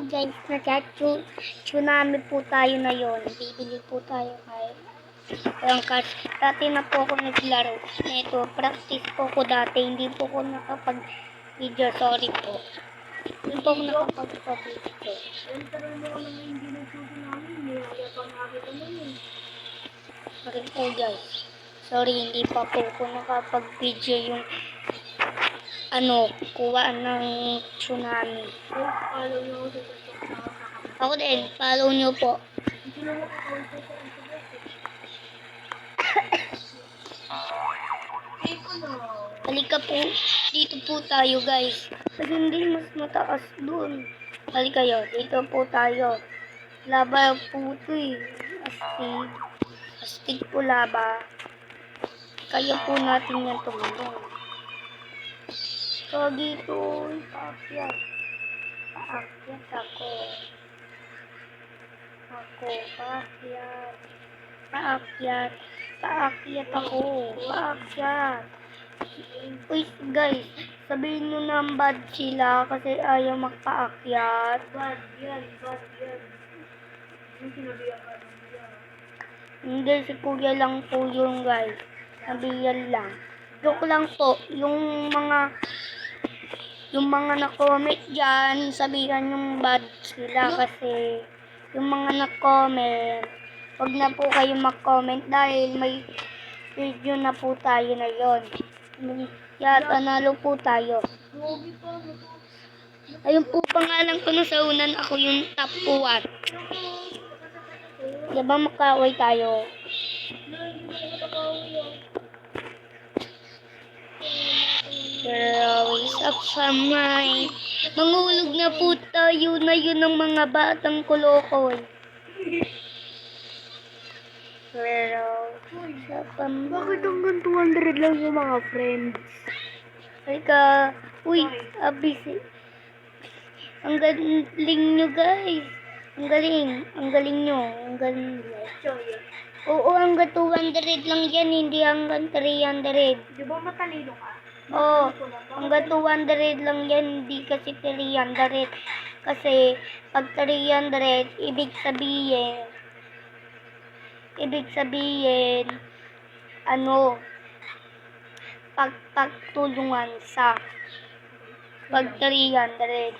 guys, tsunami po tayo na yon. Bibili po tayo kahit ang cash. Dati na po ako naglaro. Ito, practice po ko dati. Hindi po ko nakapag-video. Sorry po. Hindi po ako nakapag-video. Sorry po guys. Sorry, hindi pa po ako nakapag-video yung kuha ng tsunami. Ako din, follow nyo po. Halika po, dito po tayo guys. Kasi hindi mas mataas doon. Halika kayo, dito po tayo. Laba po ito eh. Astig. Astig po laba. Kaya po natin yan tumulong. So dito, paakyat. Paakyat ako. Paakyat. Paakyat. Paakyat ako. Paakyat. Uy guys, sabihin nyo na bad sila kasi ayaw magpaakyat. Bad yan. Hindi, si kuya lang po yung guys. Sabihan lang. Joke lang po. Yung mga na-comment dyan, sabihan yung bad sila kasi yung mga na-comment, wag na po kayo mag-comment dahil may video na po tayo na yon. Kaya panalo po tayo. Ayun po pangalan ko na sa unan, ako yung top 1. Diba makaway tayo? Always up sa mind. Mangulog na po tayo na yun ng mga batang kolokoy. Pero, bakit hanggang 200 lang yung mga friends? Halika. Uy, abisi. Ang galing nyo guys. Ang galing nyo. Oo, hanggang 200 lang yan, hindi hanggang 300. Di ba matalino ka? Oo, hanggang 200 lang yan, hindi kasi 300. Kasi, pag 300, ibig sabihin, pagtulungan sa pag 300.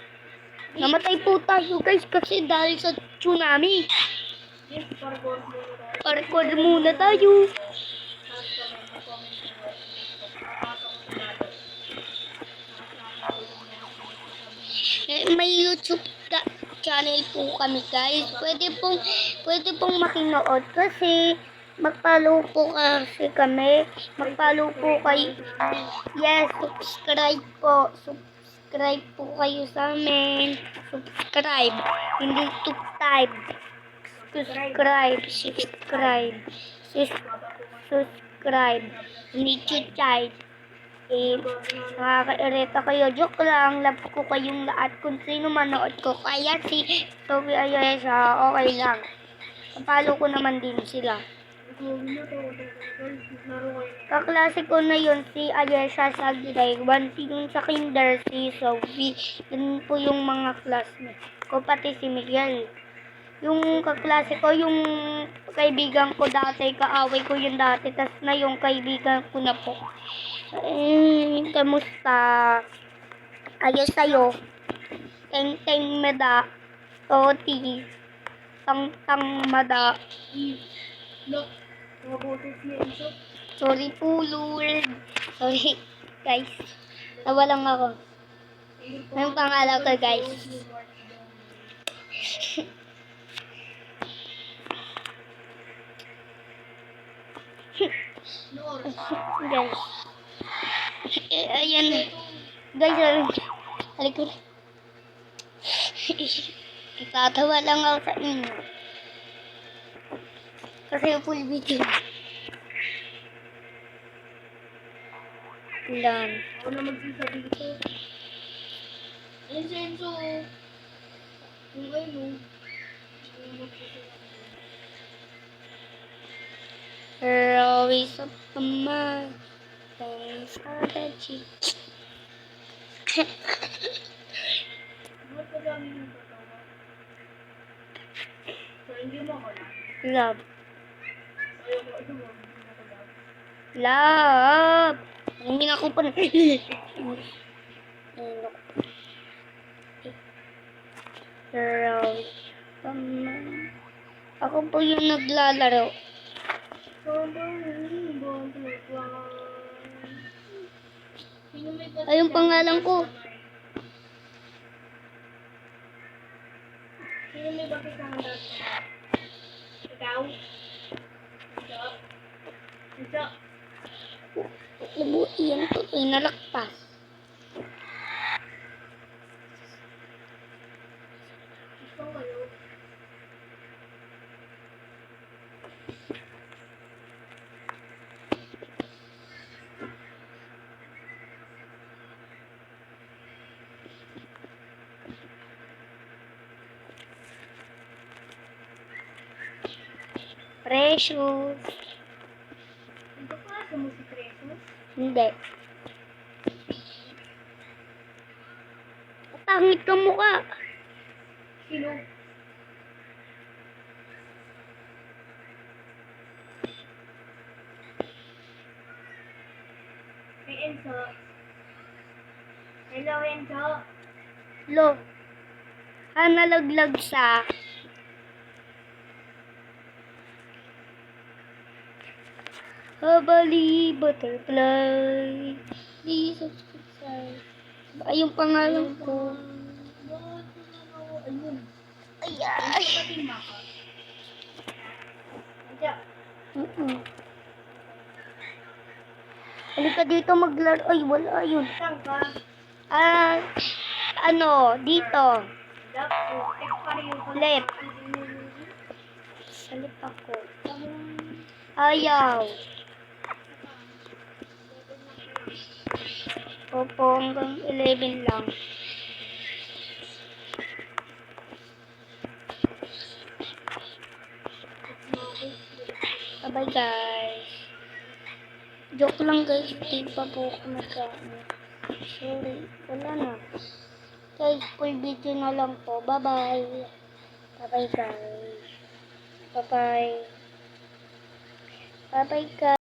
Namatay po tayo guys kasi dahil sa tsunami. Parkour muna tayo. May YouTube channel po kami guys. Pwede pong makinood kasi mag-follow po kasi kami. Mag-follow po kayo. Yes, subscribe po. Subscribe po kayo sa amin. Subscribe. Hindi subscribe. Subscribe. Hindi chuchay. Nakaka-irita kayo. Joke lang. Love ko kayong lahat. Kung sino manood ko. Kaya si Toby Ayesa, okay lang. Kapalo ko naman din sila. Kaklase ko na yun si Ayesha sa grade 1, yung sa kinder si Sophie. Yun po yung mga classmates ko, pati si Miguel. Yung kaklase ko, yung kaibigan ko dati, kaaway ko yun dati, tas na yung kaibigan ko na po. Kamusta? Ayos sa'yo. Teng mada. Toti. Tang mada. Sorry po, Lord. Sorry, guys. Tawa lang ako. Anong pangalan ko, guys? Guys. Ayan. Guys, halika. Tatawa lang ako sa inyo. Kasi full video. Lan. Ako na magsasabi ito. Senso. Yung Always up on my face on the cheek. Ba't pa dami yung tatawa? So, hindi mo ako lang. Love. Ayoko, ano mo, hindi mo ako lang. Love. Hindi ako pa na. Rose. Ako po yung naglalaro. Ay, yung pangalan ko. Sino may bakit ang dalawa? Ikaw? Ikaw? Ikaw? Labuian ko. Ay, nalakpas. Gusto kayo? Precious. Ito pa, mo si Precious? Hindi. Pangit ka mukha. Sino? Hey, Enzo. Hello, Enzo. Lo. Nalaglag sa. Habali, butterfly. Di subscribe. Ay, yung pangalan ko. Ayun. Ay, ay. Kapatid mo ako. Enzo. Halika dito maglaro. Ay, wala yun. Saan ka? Dito. Text pa rin yung Left. Salip ako. Ayaw. Opo, hanggang 11 lang. Bye guys. Joke lang guys, di pa po ako nagkaano. Sorry, wala na. Guys, full video na lang po. Bye bye. Bye bye guys. Bye bye. Bye bye guys.